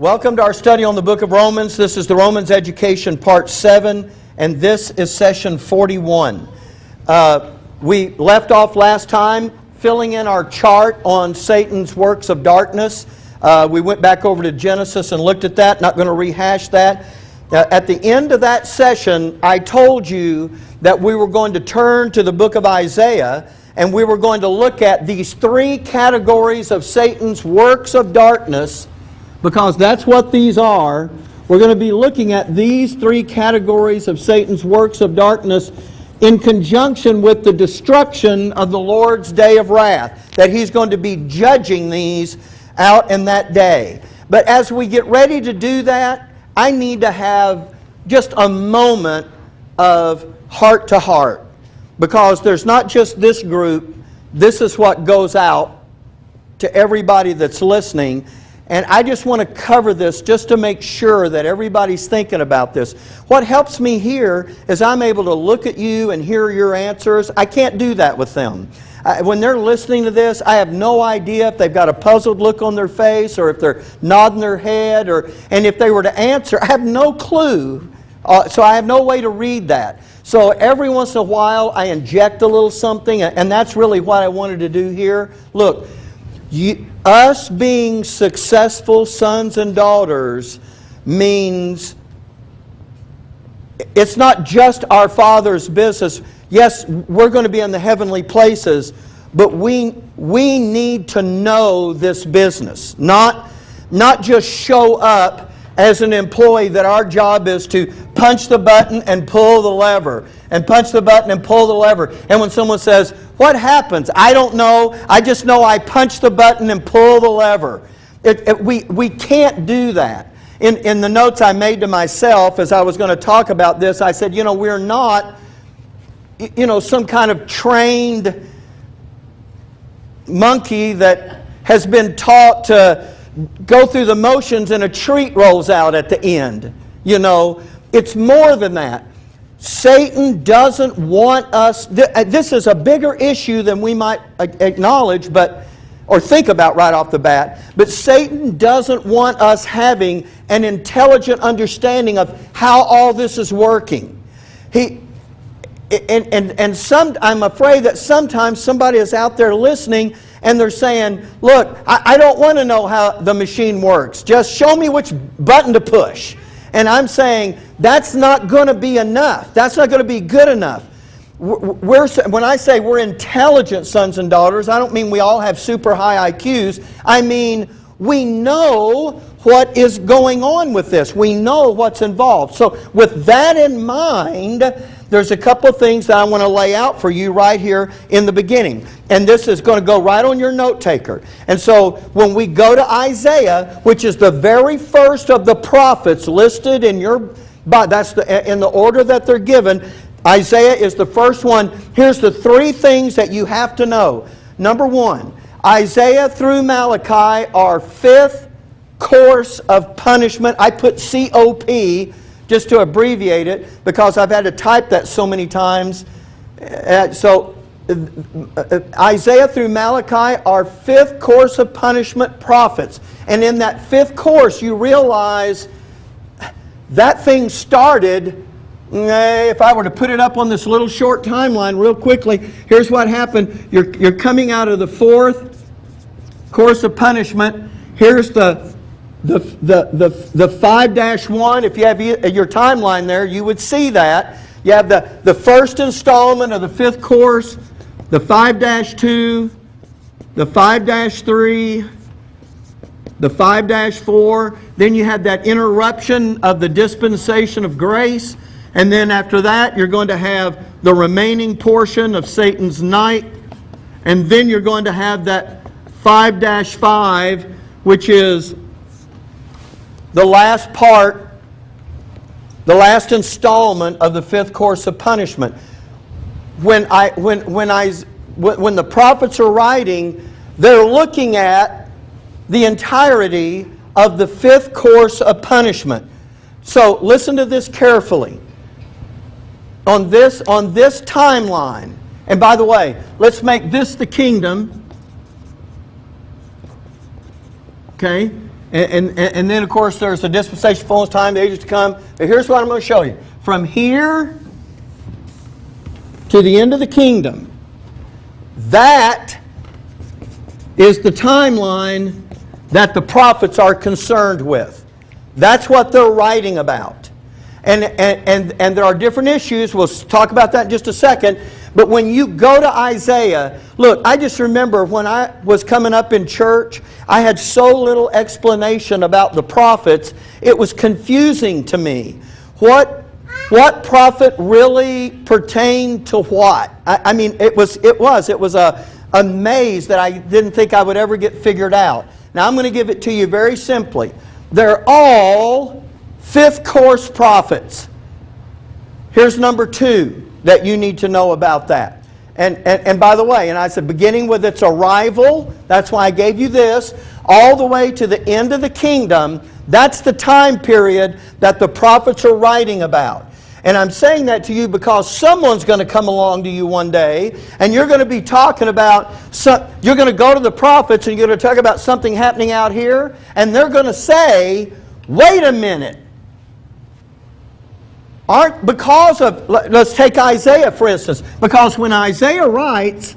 Welcome to our study on the book of Romans. This is the Romans Education Part 7, and this is session 41. We left off last time filling in our chart on Satan's works of darkness. We went back over to Genesis and looked at that. Not going to rehash that. At the end of that session, I told you that we were going to turn to the book of Isaiah, and we were going to look at these three categories of Satan's works of darkness, because that's what these are. We're going to be looking at these three categories of Satan's works of darkness in conjunction with the destruction of the Lord's day of wrath, that He's going to be judging these out in that day. But as we get ready to do that, I need to have just a moment of heart to heart, because there's not just this group. This is what goes out to everybody that's listening. And I just want to cover this just to make sure that everybody's thinking about this. What helps me here is I'm able to look at you and hear your answers. I can't do that with them. When they're listening to this, I have no idea if they've got a puzzled look on their face or if they're nodding their head, and if they were to answer, I have no clue. So I have no way to read that. So every once in a while I inject a little something, and that's really what I wanted to do here. Look, us being successful sons and daughters means it's not just our Father's business. Yes, we're going to be in the heavenly places, but we need to know this business. Not just show up as an employee that our job is to punch the button and pull the lever, and punch the button and pull the lever. And when someone says, "What happens?" I don't know. I just know I punch the button and pull the lever. We can't do that. In the notes I made to myself as I was going to talk about this, I said, we're not, some kind of trained monkey that has been taught to go through the motions and a treat rolls out at the end. It's more than that. Satan doesn't want us. This is a bigger issue than we might acknowledge, or think about right off the bat. But Satan doesn't want us having an intelligent understanding of how all this is working. I'm afraid that sometimes somebody is out there listening and they're saying, "Look, I don't want to know how the machine works. Just show me which button to push." And I'm saying, that's not going to be enough. That's not going to be good enough. When I say we're intelligent sons and daughters, I don't mean we all have super high IQs. I mean, we know what is going on with this. We know what's involved. So with that in mind, there's a couple of things that I want to lay out for you right here in the beginning. And this is going to go right on your note taker. And so when we go to Isaiah, which is the very first of the prophets listed in your Bible, that's in the order that they're given, Isaiah is the first one. Here's the three things that you have to know. Number one, Isaiah through Malachi are fifth course of punishment. I put COP just to abbreviate it, because I've had to type that so many times. Isaiah through Malachi are fifth course of punishment prophets. And in that fifth course, you realize that thing started, if I were to put it up on this little short timeline real quickly, here's what happened. You're coming out of the fourth course of punishment. Here's the 5-1, if you have your timeline there, you would see that. You have the first installment of the fifth course, the 5-2, the 5-3, the 5-4. Then you have that interruption of the dispensation of grace. And then after that, you're going to have the remaining portion of Satan's night. And then you're going to have that 5-5, which is the last part, the last installment of the fifth course of punishment. When the prophets are writing, they're looking at the entirety of the fifth course of punishment. So listen to this carefully. On this timeline, and by the way, let's make this the kingdom. Okay? And then, of course, there's the dispensation, fullness, time, the ages to come. But here's what I'm going to show you. From here to the end of the kingdom, that is the timeline that the prophets are concerned with. That's what they're writing about. And there are different issues. We'll talk about that in just a second. But when you go to Isaiah, look, I just remember when I was coming up in church, I had so little explanation about the prophets, it was confusing to me. What prophet really pertained to what? I mean, it was a maze that I didn't think I would ever get figured out. Now I'm going to give it to you very simply. They're all fifth course prophets. Here's number 2 that you need to know about that. And by the way, and I said beginning with its arrival, that's why I gave you this, all the way to the end of the kingdom, that's the time period that the prophets are writing about. And I'm saying that to you because someone's going to come along to you one day and you're going to be talking about, you're going to go to the prophets and you're going to talk about something happening out here, and they're going to say, wait a minute. Let's take Isaiah for instance, because when Isaiah writes,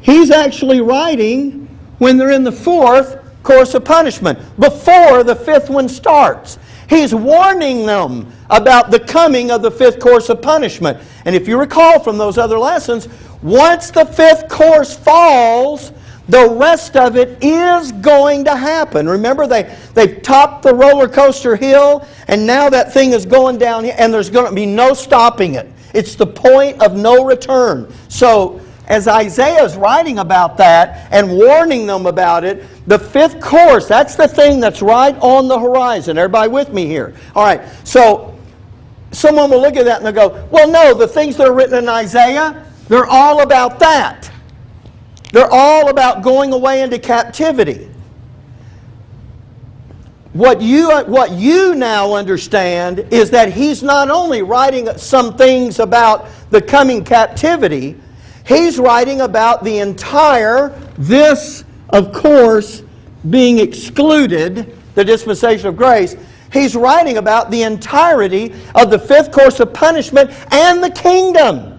he's actually writing when they're in the 4th course of punishment, before the 5th one starts. He's warning them about the coming of the 5th course of punishment. And if you recall from those other lessons, once the 5th course falls, the rest of it is going to happen. Remember, they've topped the roller coaster hill, and now that thing is going down here, and there's going to be no stopping it. It's the point of no return. So, as Isaiah is writing about that and warning them about it, the 5th course, that's the thing that's right on the horizon. Everybody with me here? All right, so someone will look at that and they'll go, well, no, the things that are written in Isaiah, they're all about that. They're all about going away into captivity. What you now understand is that he's not only writing some things about the coming captivity, he's writing about the entire, this, of course, being excluded, the dispensation of grace. He's writing about the entirety of the 5th course of punishment and the kingdom.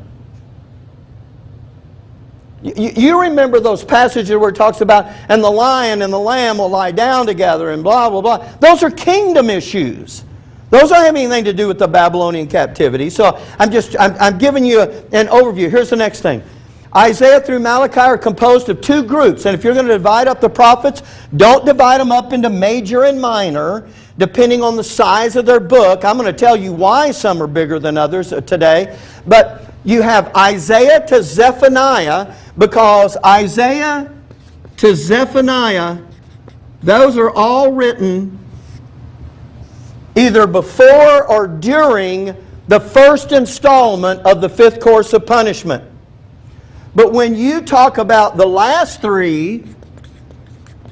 You remember those passages where it talks about, and the lion and the lamb will lie down together and blah, blah, blah. Those are kingdom issues. Those don't have anything to do with the Babylonian captivity. So I'm giving you an overview. Here's the next thing. Isaiah through Malachi are composed of 2 groups. And if you're going to divide up the prophets, don't divide them up into major and minor, depending on the size of their book. I'm going to tell you why some are bigger than others today. But you have Isaiah to Zephaniah, because Isaiah to Zephaniah, those are all written either before or during the first installment of the 5th course of punishment. But when you talk about the last 3,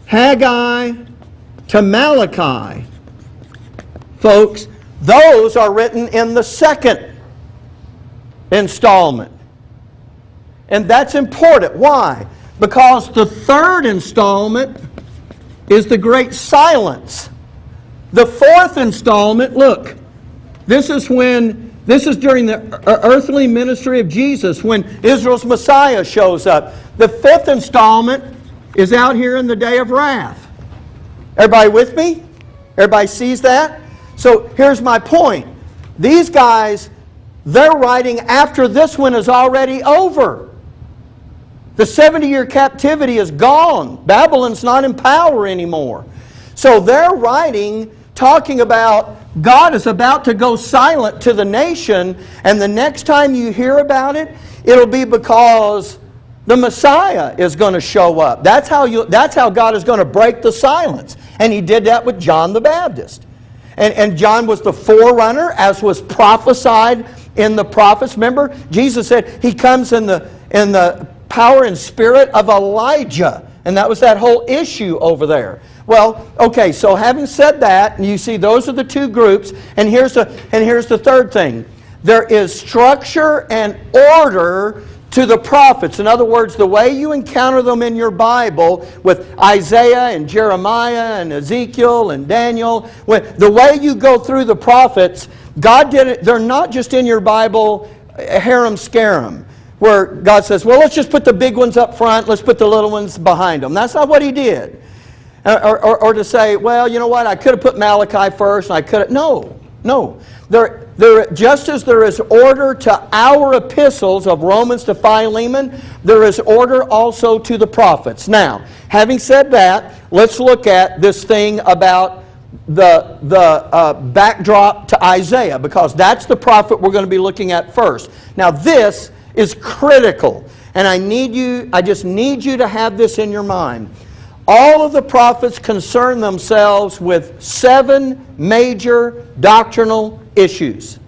Haggai to Malachi, folks, those are written in the 2nd installment. And that's important. Why? Because the 3rd installment is the great silence. The 4th installment, look, this is during the earthly ministry of Jesus, when Israel's Messiah shows up. The 5th installment is out here in the day of wrath. Everybody with me? Everybody sees that? So here's my point. These guys, they're writing after this one is already over. The 70-year captivity is gone. Babylon's not in power anymore. So they're writing, talking about God is about to go silent to the nation, and the next time you hear about it, it'll be because the Messiah is going to show up. That's how God is going to break the silence. And He did that with John the Baptist. And John was the forerunner, as was prophesied in the prophets. Remember, Jesus said He comes in the power and spirit of Elijah. And that was that whole issue over there. Well, okay, so having said that, you see those are the 2 groups, and here's the third thing. There is structure and order to the prophets. In other words, the way you encounter them in your Bible with Isaiah and Jeremiah and Ezekiel and Daniel, the way you go through the prophets, God did it. They're not just in your Bible, harem-scarum, where God says, well, let's just put the big ones up front, let's put the little ones behind them. That's not what He did. Or to say, well, you know what, I could have put Malachi first, and I could have... No. Just as there is order to our epistles of Romans to Philemon, there is order also to the prophets. Now, having said that, let's look at this thing about the backdrop to Isaiah, because that's the prophet we're going to be looking at first. Now, this is critical, and I just need you to have this in your mind. All of the prophets concern themselves with 7 major doctrinal issues.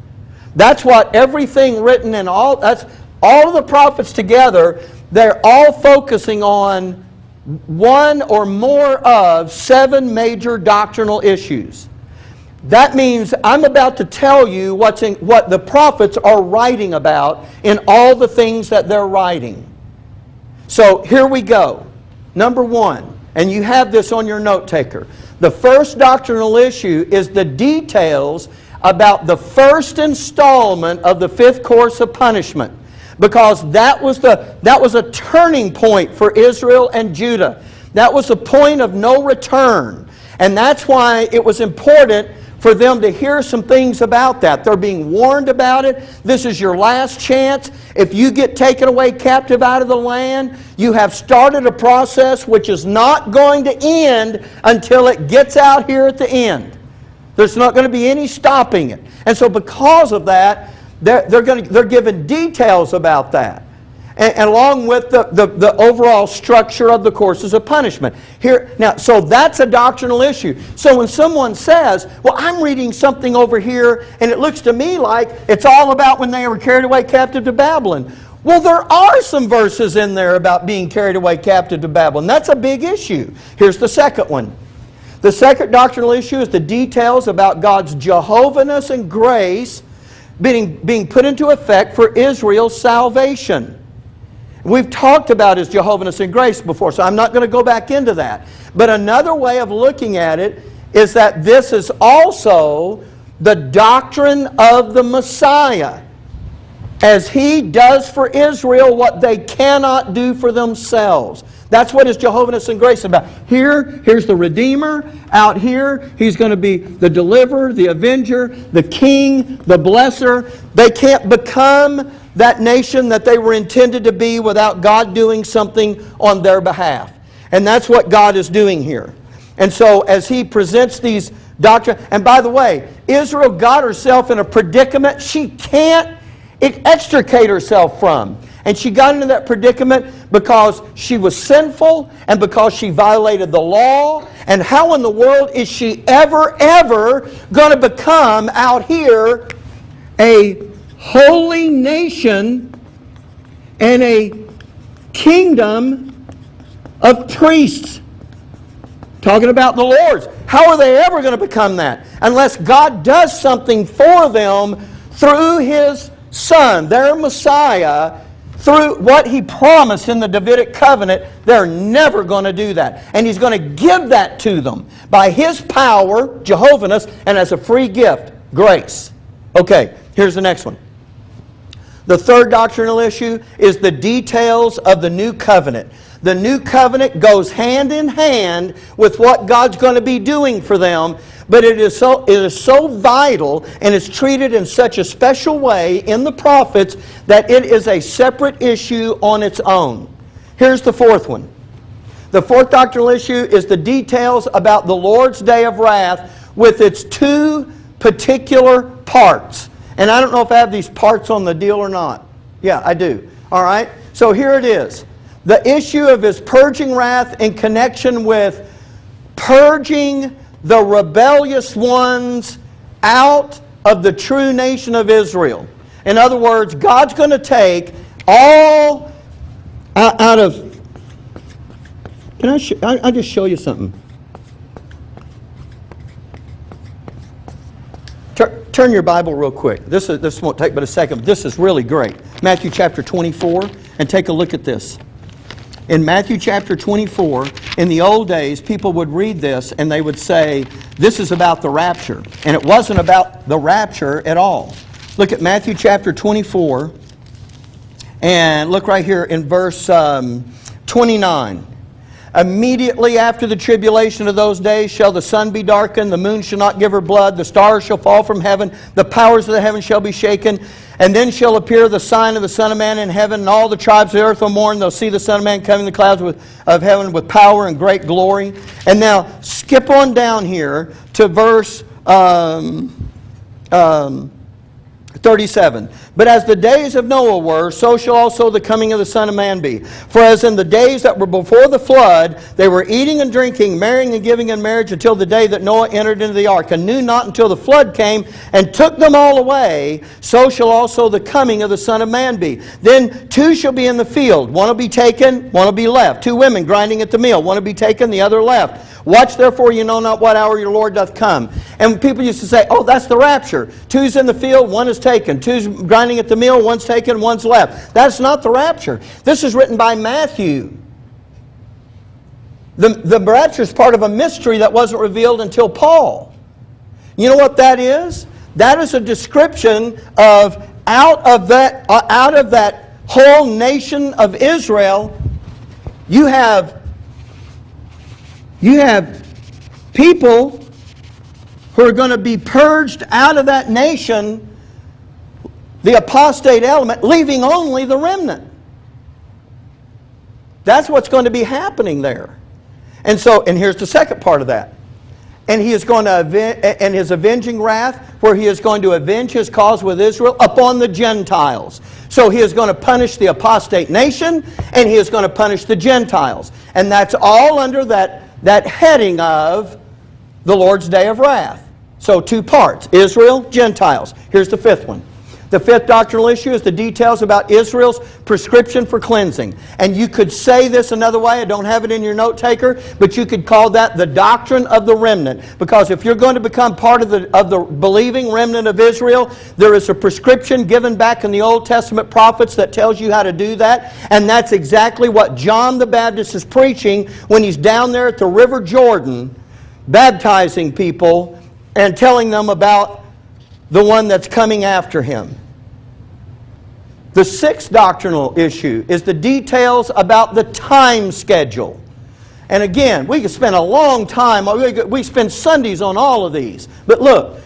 That's what everything written in all of the prophets together, they're all focusing on one or more of 7 major doctrinal issues. That means I'm about to tell you what the prophets are writing about in all the things that they're writing. So here we go. Number 1. And you have this on your note taker. The first doctrinal issue is the details about the first installment of the 5th course of punishment. Because that was a turning point for Israel and Judah. That was a point of no return. And that's why it was important for them to hear some things about that. They're being warned about it. This is your last chance. If you get taken away captive out of the land, you have started a process which is not going to end until it gets out here at the end. There's not going to be any stopping it. And so because of that, they're given details about that. And along with the overall structure of the courses of punishment. So that's a doctrinal issue. So when someone says, well, I'm reading something over here, and it looks to me like it's all about when they were carried away captive to Babylon. Well, there are some verses in there about being carried away captive to Babylon. That's a big issue. Here's the second one. The second doctrinal issue is the details about God's Jehovah-ness and grace being put into effect for Israel's salvation. We've talked about His Jehovah-ness and grace before, so I'm not going to go back into that. But another way of looking at it is that this is also the doctrine of the Messiah, as He does for Israel what they cannot do for themselves. That's what His Jehovah-ness and grace is about. Here's the Redeemer. Out here, He's going to be the deliverer, the avenger, the king, the blesser. They can't become that nation that they were intended to be without God doing something on their behalf. And that's what God is doing here. And so as He presents these doctrines, and by the way, Israel got herself in a predicament she can't extricate herself from. And she got into that predicament because she was sinful and because she violated the law. And how in the world is she ever going to become out here a holy nation and a kingdom of priests? Talking about the Lord's. How are they ever going to become that? Unless God does something for them through His Son, their Messiah, through what He promised in the Davidic covenant. They're never going to do that. And He's going to give that to them by His power, Jehovah-ness, and as a free gift, grace. Okay, here's the next one. The third doctrinal issue is the details of the new covenant. The new covenant goes hand in hand with what God's going to be doing for them, but it is so vital and it's treated in such a special way in the prophets that it is a separate issue on its own. Here's the fourth one. The fourth doctrinal issue is the details about the Lord's day of wrath with its 2 particular parts. And I don't know if I have these parts on the deal or not. Yeah, I do. All right? So here it is. The issue of His purging wrath in connection with purging the rebellious ones out of the true nation of Israel. In other words, God's going to take all out of... Can I just show you something? Turn your Bible real quick. This won't take but a second. This is really great. Matthew chapter 24. And take a look at this. In Matthew chapter 24, in the old days, people would read this and they would say, this is about the rapture. And it wasn't about the rapture at all. Look at Matthew chapter 24, and look right here in verse 29. Immediately after the tribulation of those days shall the sun be darkened, the moon shall not give her blood, the stars shall fall from heaven, the powers of the heaven shall be shaken, and then shall appear the sign of the Son of Man in heaven, and all the tribes of the earth will mourn. They'll see the Son of Man coming in the clouds of heaven with power and great glory. And now skip on down here to verse 37. But as the days of Noah were, so shall also the coming of the Son of Man be. For as in the days that were before the flood, they were eating and drinking, marrying and giving in marriage until the day that Noah entered into the ark, and knew not until the flood came and took them all away, so shall also the coming of the Son of Man be. Then two shall be in the field, one will be taken, one will be left. Two women grinding at the mill, one will be taken, the other left. Watch therefore, you know not what hour your Lord doth come. And people used to say, oh, that's the rapture. Two's in the field, one is taken. Two's grinding at the mill, one's taken, one's left. That's not the rapture. This is written by Matthew. The rapture is part of a mystery that wasn't revealed until Paul. You know what that is? That is a description of out of that whole nation of Israel, you have people who are going to be purged out of that nation, the apostate element, leaving only the remnant. That's what's going to be happening there. And here's the second part of that. And he is going to and his avenging wrath, where he is going to avenge his cause with Israel upon the Gentiles. So he is going to punish the apostate nation, and he is going to punish the Gentiles. And that's all under that heading of the Lord's day of wrath. So two parts, Israel, Gentiles. Here's the fifth one. The fifth doctrinal issue is the details about Israel's prescription for cleansing. And you could say this another way, I don't have it in your note taker, but you could call that the doctrine of the remnant. Because if you're going to become part of the believing remnant of Israel, there is a prescription given back in the Old Testament prophets that tells you how to do that. And that's exactly what John the Baptist is preaching when he's down there at the River Jordan, baptizing people and telling them about the one that's coming after him. The sixth doctrinal issue is the details about the time schedule. And again, we could spend a long time, we spend Sundays on all of these. But look,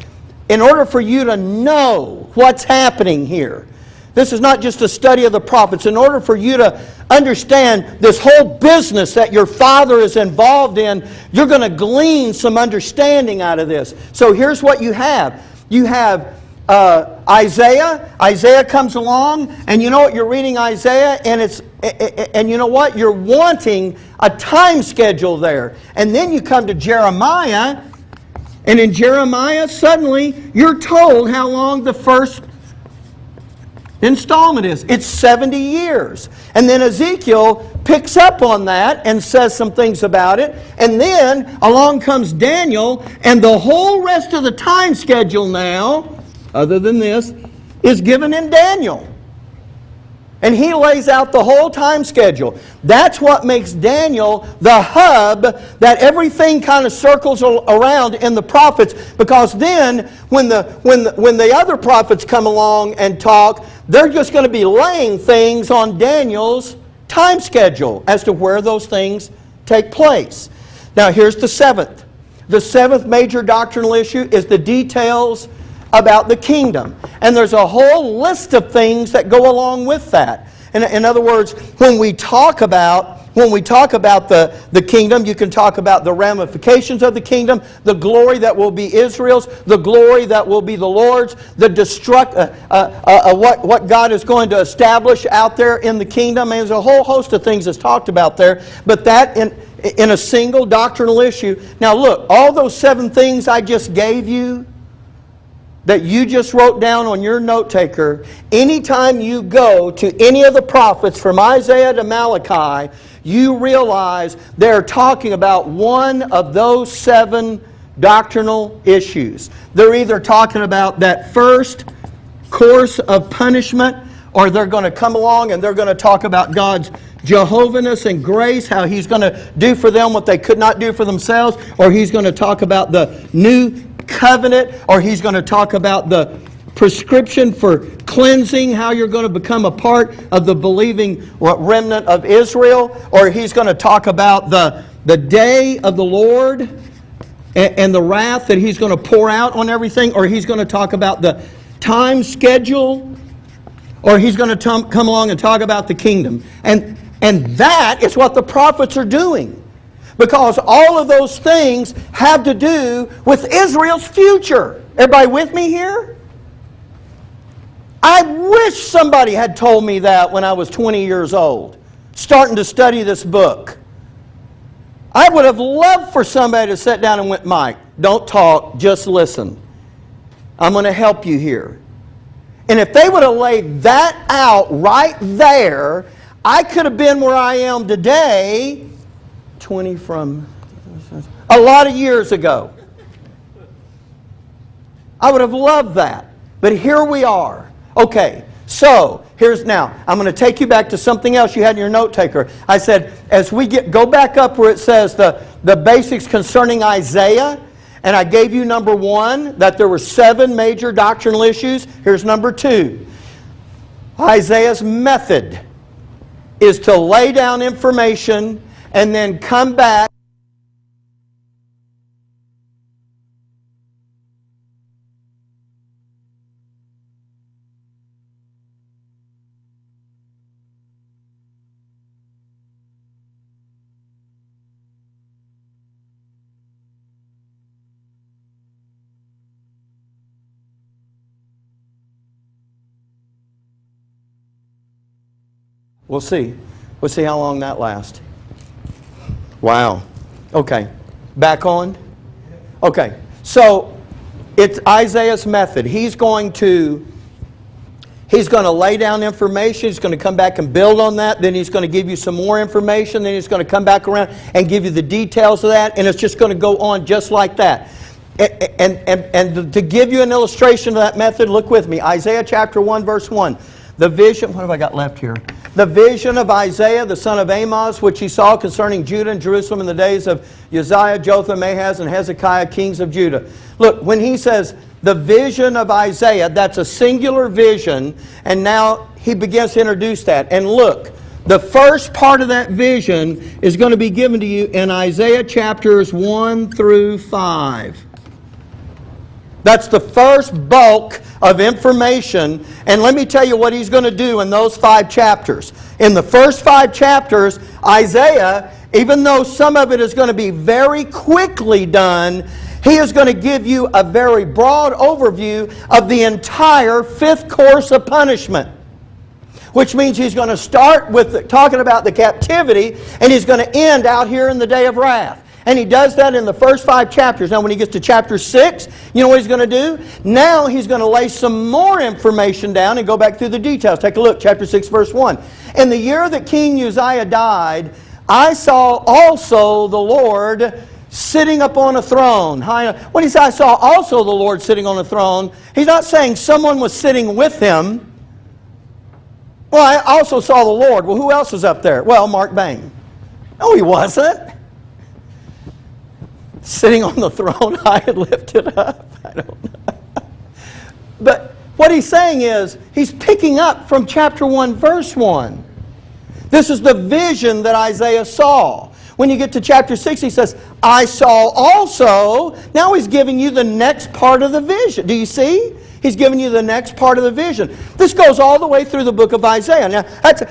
in order for you to know what's happening here, this is not just a study of the prophets. In order for you to understand this whole business that your father is involved in, you're going to glean some understanding out of this. So here's what you have. You have Isaiah. Isaiah comes along, and you know what? You're reading Isaiah, and you know what? You're wanting a time schedule there. And then you come to Jeremiah, and in Jeremiah, suddenly you're told how long the first installment is. It's 70 years. And then Ezekiel picks up on that and says some things about it. And then along comes Daniel, and the whole rest of the time schedule now, other than this, is given in Daniel. And he lays out the whole time schedule. That's what makes Daniel the hub that everything kind of circles around in the prophets. Because then, when the other prophets come along and talk, they're just going to be laying things on Daniel's time schedule as to where those things take place. Now here's the seventh. The seventh major doctrinal issue is the details about the kingdom. And there's a whole list of things that go along with that. In other words, when we talk about the kingdom, you can talk about the ramifications of the kingdom, the glory that will be Israel's, the glory that will be the Lord's, the what God is going to establish out there in the kingdom. And there's a whole host of things that's talked about there, but that in a single doctrinal issue. Now look, all those 7 things I just gave you, that you just wrote down on your note taker, anytime you go to any of the prophets from Isaiah to Malachi, you realize they're talking about one of those 7 doctrinal issues. They're either talking about that first course of punishment, or they're going to come along and they're going to talk about God's Jehovah-ness and grace, how He's going to do for them what they could not do for themselves, or He's going to talk about the new covenant, or He's going to talk about the prescription for cleansing, how you're going to become a part of the believing remnant of Israel, or He's going to talk about the day of the Lord and the wrath that He's going to pour out on everything, or He's going to talk about the time schedule, or He's going to come along and talk about the kingdom. And that is what the prophets are doing. Because all of those things have to do with Israel's future. Everybody with me here? I wish somebody had told me that when I was 20 years old, starting to study this book. I would have loved for somebody to sit down and went, Mike, don't talk, just listen. I'm going to help you here. And if they would have laid that out right there, I could have been where I am today, 20 from a lot of years ago. I would have loved that. But here we are. Okay, so here's now. I'm going to take you back to something else you had in your note taker. I said, as we go back up where it says the basics concerning Isaiah, and I gave you number 1, that there were 7 major doctrinal issues. Here's number 2. Isaiah's method is to lay down information and then come back. We'll see. We'll see how long that lasts. Wow. Okay. Back on? Okay. So, it's Isaiah's method. He's going to lay down information. He's going to come back and build on that. Then he's going to give you some more information. Then he's going to come back around and give you the details of that. And it's just going to go on just like that. And to give you an illustration of that method, look with me. Isaiah chapter 1, verse 1. The vision, what have I got left here? The vision of Isaiah, the son of Amoz, which he saw concerning Judah and Jerusalem in the days of Uzziah, Jotham, Ahaz, and Hezekiah, kings of Judah. Look, when he says the vision of Isaiah, that's a singular vision, and now he begins to introduce that. And look, the first part of that vision is going to be given to you in Isaiah chapters 1 through 5. That's the first bulk of information. And let me tell you what he's going to do in those 5 chapters. In the first 5 chapters, Isaiah, even though some of it is going to be very quickly done, he is going to give you a very broad overview of the entire 5th course of punishment. Which means he's going to start with talking about the captivity, and he's going to end out here in the day of wrath. And he does that in the first 5 chapters. Now when he gets to chapter 6, you know what he's going to do? Now he's going to lay some more information down and go back through the details. Take a look, chapter 6, verse 1. In the year that King Uzziah died, I saw also the Lord sitting upon a throne. When he said, I saw also the Lord sitting on a throne, he's not saying someone was sitting with him. Well, I also saw the Lord. Well, who else was up there? Well, Mark Bain. No, he wasn't. Sitting on the throne, high and lifted up. I don't know. But what he's saying is, he's picking up from chapter 1, verse 1. This is the vision that Isaiah saw. When you get to chapter 6, he says, I saw also. Now he's giving you the next part of the vision. Do you see? He's giving you the next part of the vision. This goes all the way through the book of Isaiah. Now,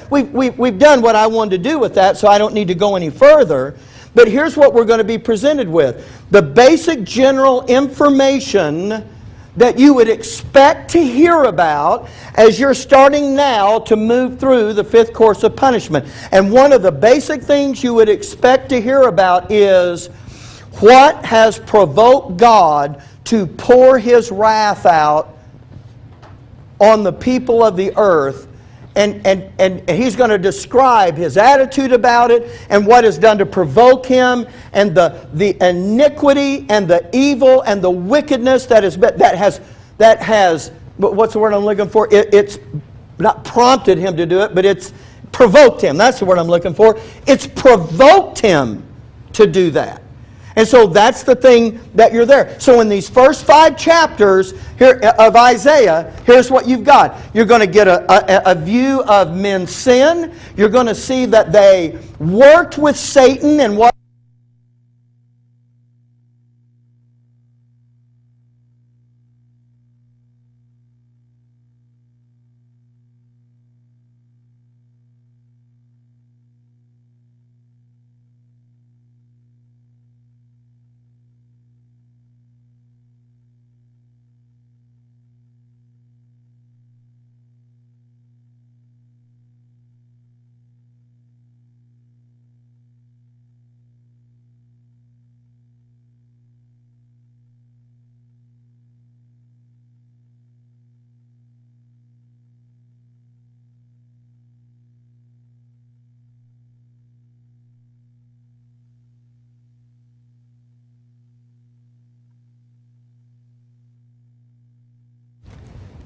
we've done what I wanted to do with that, so I don't need to go any further. But here's what we're going to be presented with. The basic general information that you would expect to hear about as you're starting now to move through the 5th course of punishment. And one of the basic things you would expect to hear about is what has provoked God to pour His wrath out on the people of the earth. And he's going to describe his attitude about it and what is done to provoke him and the iniquity and the evil and the wickedness that has what's the word I'm looking for? It's not prompted him to do it, but it's provoked him. That's the word I'm looking for. It's provoked him to do that. And so that's the thing that you're there. So in these first 5 chapters here of Isaiah, here's what you've got. You're going to get a view of men's sin. You're going to see that they worked with Satan and what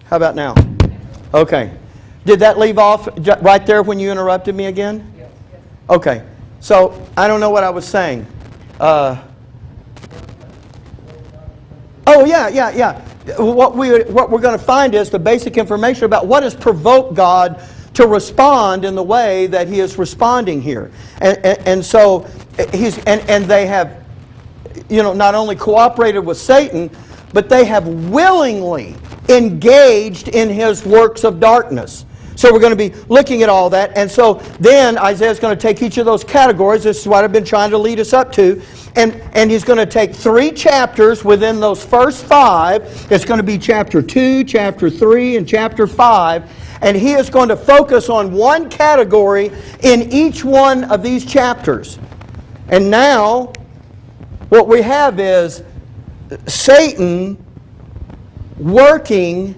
How about now? Okay. Did that leave off right there when you interrupted me again? Yes. Okay. So, I don't know what I was saying. Oh, yeah. What we're going to find is the basic information about what has provoked God to respond in the way that He is responding here. And so, they have, not only cooperated with Satan, but they have willingly engaged in his works of darkness. So we're going to be looking at all that. And so then Isaiah's going to take each of those categories. This is what I've been trying to lead us up to. And he's going to take 3 chapters within those first 5. It's going to be chapter 2, chapter 3, and chapter 5. And he is going to focus on one category in each one of these chapters. And now what we have is Satan working,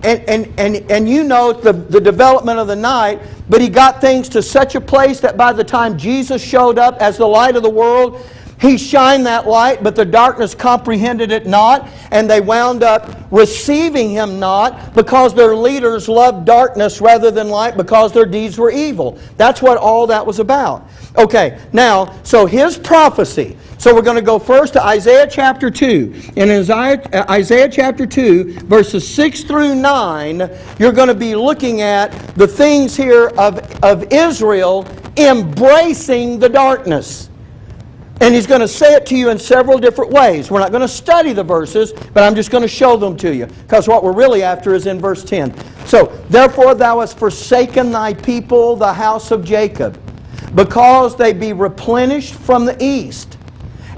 and you know the development of the night, but he got things to such a place that by the time Jesus showed up as the light of the world, he shined that light, but the darkness comprehended it not, and they wound up receiving him not because their leaders loved darkness rather than light because their deeds were evil. That's what all that was about. Okay, now, so his prophecy. So we're going to go first to Isaiah chapter 2. In Isaiah chapter 2, verses 6 through 9, you're going to be looking at the things here of Israel embracing the darkness. And he's going to say it to you in several different ways. We're not going to study the verses, but I'm just going to show them to you. Because what we're really after is in verse 10. So, therefore thou hast forsaken thy people, the house of Jacob, because they be replenished from the east,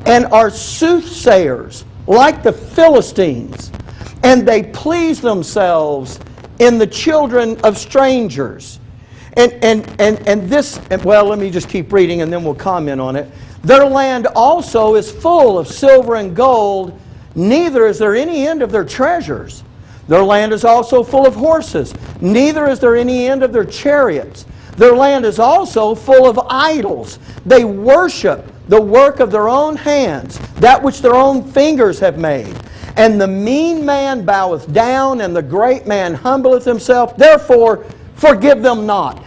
and are soothsayers like the Philistines, and they please themselves in the children of strangers. And this, well, let me just keep reading and then we'll comment on it. Their land also is full of silver and gold, neither is there any end of their treasures. Their land is also full of horses, neither is there any end of their chariots. Their land is also full of idols. They worship the work of their own hands, that which their own fingers have made. And the mean man boweth down, and the great man humbleth himself. Therefore, forgive them not.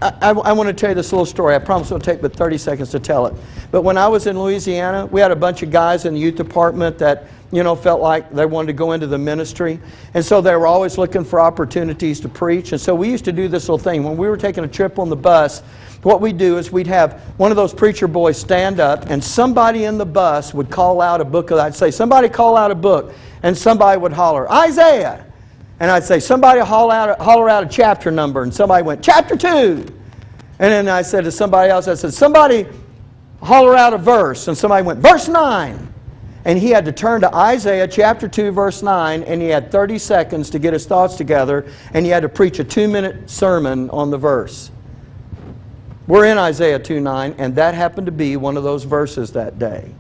I want to tell you this little story. I promise it'll take but 30 seconds to tell it. But when I was in Louisiana, we had a bunch of guys in the youth department that, felt like they wanted to go into the ministry. And so they were always looking for opportunities to preach. And so we used to do this little thing. When we were taking a trip on the bus, what we'd do is we'd have one of those preacher boys stand up, and somebody in the bus would call out a book. I'd say, somebody call out a book. And somebody would holler, Isaiah. And I'd say, somebody holler out a chapter number. And somebody went, chapter 2. And then I said to somebody else, I said, somebody holler out a verse. And somebody went, verse 9. And he had to turn to Isaiah chapter 2, verse 9, and he had 30 seconds to get his thoughts together, and he had to preach a 2-minute sermon on the verse. We're in Isaiah 2:9, and that happened to be one of those verses that day.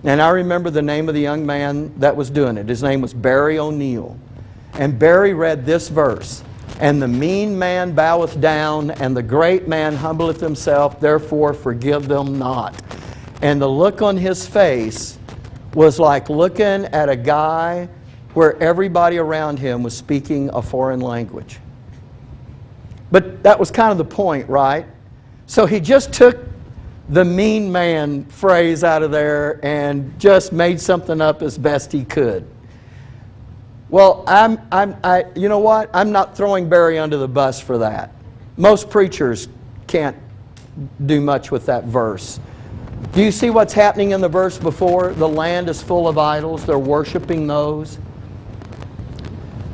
And I remember the name of the young man that was doing it. His name was Barry O'Neill. And Barry read this verse, and the mean man boweth down, and the great man humbleth himself, therefore forgive them not. And the look on his face was like looking at a guy where everybody around him was speaking a foreign language. But that was kind of the point, right? So he just took the mean man phrase out of there and just made something up as best he could. Well, you know what? I'm not throwing Barry under the bus for that. Most preachers can't do much with that verse. Do you see what's happening in the verse before? The land is full of idols. They're worshiping those.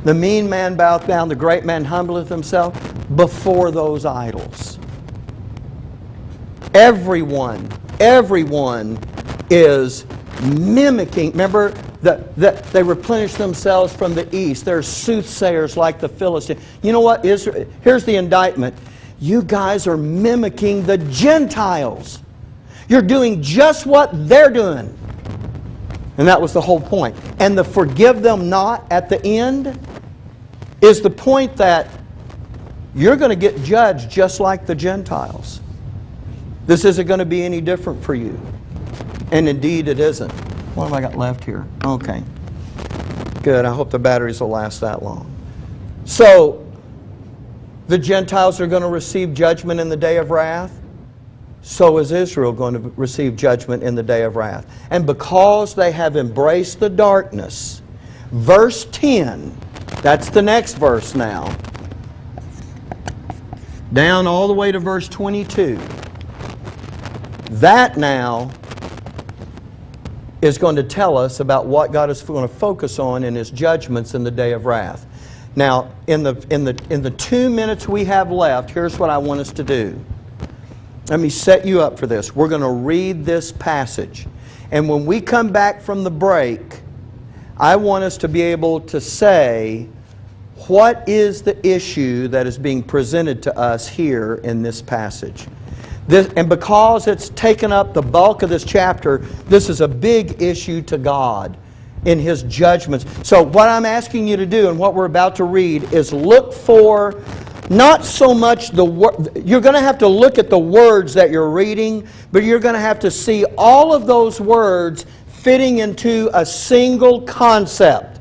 The mean man boweth down, the great man humbleth himself before those idols. Everyone is mimicking. Remember that they replenish themselves from the east. They're soothsayers like the Philistines. You know what? Here's the indictment. You guys are mimicking the Gentiles. You're doing just what they're doing. And that was the whole point. And the forgive them not at the end is the point that you're going to get judged just like the Gentiles. This isn't going to be any different for you. And indeed it isn't. What have I got left here? Okay. Good. I hope the batteries will last that long. So, the Gentiles are going to receive judgment in the day of wrath. So is Israel going to receive judgment in the day of wrath. And because they have embraced the darkness, verse 10, that's the next verse now, down all the way to verse 22. That now is going to tell us about what God is going to focus on in His judgments in the day of wrath. Now, in the 2 minutes we have left, here's what I want us to do. Let me set you up for this. We're going to read this passage. And when we come back from the break, I want us to be able to say, what is the issue that is being presented to us here in this passage? And because it's taken up the bulk of this chapter, this is a big issue to God in His judgments. So what I'm asking you to do and what we're about to read is look for not so much the word. You're going to have to look at the words that you're reading, but you're going to have to see all of those words fitting into a single concept.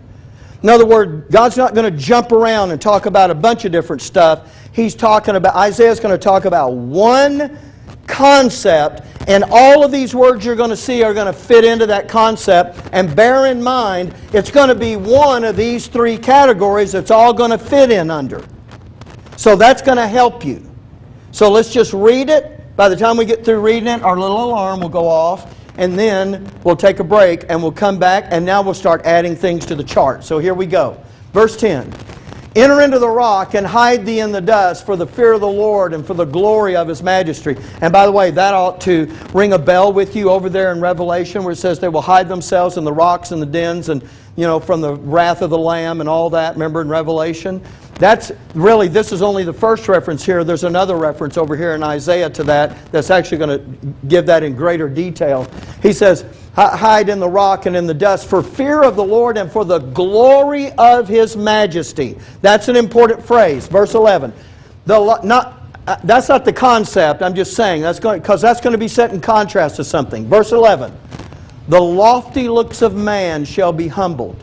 In other words, God's not going to jump around and talk about a bunch of different stuff. He's talking about, Isaiah's going to talk about one concept, and all of these words you're going to see are going to fit into that concept. And bear in mind, it's going to be one of these three categories that's all going to fit in under. So that's going to help you. So let's just read it. By the time we get through reading it, our little alarm will go off, and then we'll take a break and we'll come back, and now we'll start adding things to the chart. So here we go. Verse 10. Enter into the rock and hide thee in the dust for the fear of the Lord and for the glory of His majesty. And by the way, that ought to ring a bell with you over there in Revelation where it says they will hide themselves in the rocks and the dens and, from the wrath of the Lamb and all that. Remember in Revelation? That's really, this is only the first reference here. There's another reference over here in Isaiah to that that's actually going to give that in greater detail. He says, hide in the rock and in the dust for fear of the Lord and for the glory of His majesty. That's an important phrase. Verse 11. That's not the concept. I'm just saying, because that's going to be set in contrast to something. Verse 11. The lofty looks of man shall be humbled,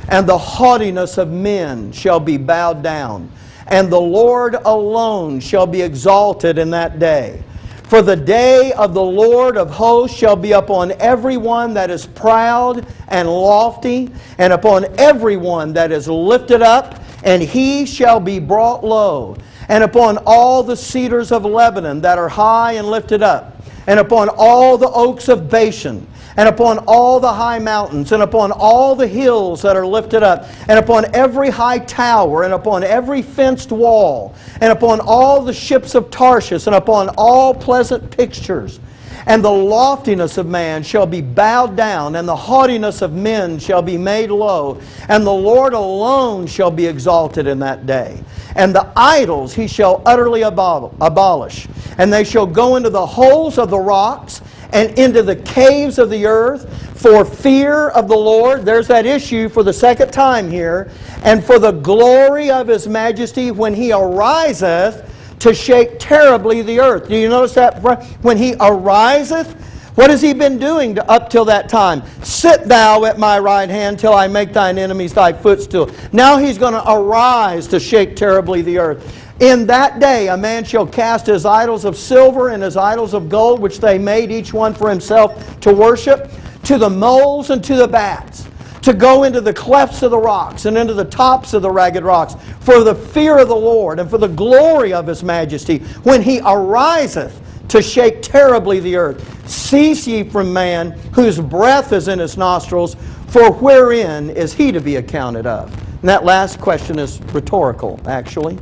and the haughtiness of men shall be bowed down, and the Lord alone shall be exalted in that day. For the day of the Lord of hosts shall be upon every one that is proud and lofty, and upon every one that is lifted up, and he shall be brought low, and upon all the cedars of Lebanon that are high and lifted up, and upon all the oaks of Bashan, and upon all the high mountains, and upon all the hills that are lifted up, and upon every high tower, and upon every fenced wall, and upon all the ships of Tarshish, and upon all pleasant pictures. And the loftiness of man shall be bowed down, and the haughtiness of men shall be made low, and the Lord alone shall be exalted in that day. And the idols He shall utterly abolish, and they shall go into the holes of the rocks, and into the caves of the earth, for fear of the Lord. There's that issue for the second time here. And for the glory of His majesty, when He ariseth to shake terribly the earth. Do you notice that? When He ariseth, What has he been doing up till that time? Sit thou at my right hand till I make thine enemies thy footstool. Now he's going to arise to shake terribly the earth. In that day a man shall cast his idols of silver and his idols of gold, which they made each one for himself to worship, to the moles and to the bats, to go into the clefts of the rocks and into the tops of the ragged rocks, for the fear of the Lord and for the glory of His majesty, when He ariseth to shake terribly the earth. Cease ye from man, whose breath is in his nostrils, for wherein is he to be accounted of? And that last question is rhetorical, actually.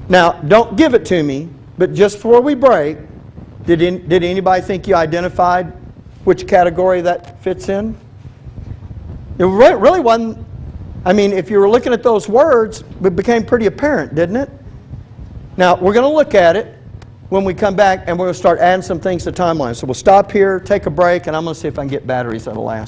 Now, don't give it to me, but just before we break, did anybody think you identified which category that fits in? It really wasn't. I mean, if you were looking at those words, it became pretty apparent, didn't it? Now, we're going to look at it when we come back, and we're going to start adding some things to the timeline. So we'll stop here, take a break, and I'm going to see if I can get batteries that'll last.